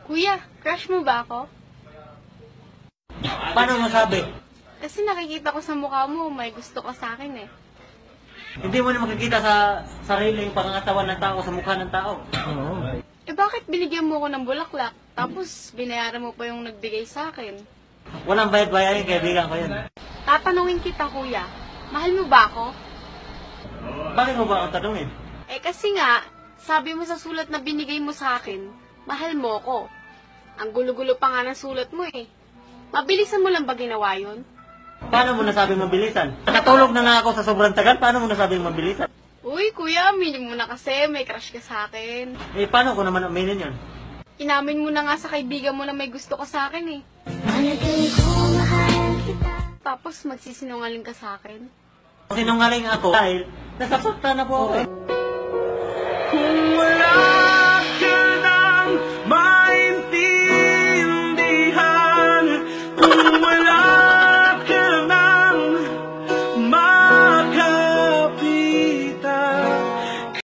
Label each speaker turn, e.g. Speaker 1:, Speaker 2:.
Speaker 1: Kuya, crush mo ba ako?
Speaker 2: Paano masabi?
Speaker 1: Kasi nakikita ko sa mukha mo, may gusto ka sa akin eh.
Speaker 2: Hindi mo na makikita sa sarili yung pangangatawan ng tao sa mukha ng tao. Oo.
Speaker 1: Eh bakit binigyan mo ko ng bulaklak, tapos binayaran mo pa yung nagbigay sa akin?
Speaker 2: Walang bayad-bayarin, kaibigan ko yun.
Speaker 1: Tatanungin kita, kuya. Mahal mo ba ako?
Speaker 2: Bakit mo ba ako tanungin?
Speaker 1: Eh kasi nga, sabi mo sa sulat na binigay mo sa akin, mahal mo ko. Ang gulo-gulo pa nga ng sulat mo eh. Mabilisan mo lang ba ginawa yun?
Speaker 2: Paano mo nasabi mabilisan? Nakatulog na nga ako sa sobrang tagal, paano mo nasabing mabilisan?
Speaker 1: Uy, kuya, aminin mo na kasi, may crush ka sa akin.
Speaker 2: Eh, paano ko naman aminin yun?
Speaker 1: Inamin mo na nga sa kaibigan mo na may gusto ka sa akin eh. Tapos magsisinungaling ka sa akin.
Speaker 2: Sinungaling ako dahil nasasaktan na po ako eh.
Speaker 3: Kung wala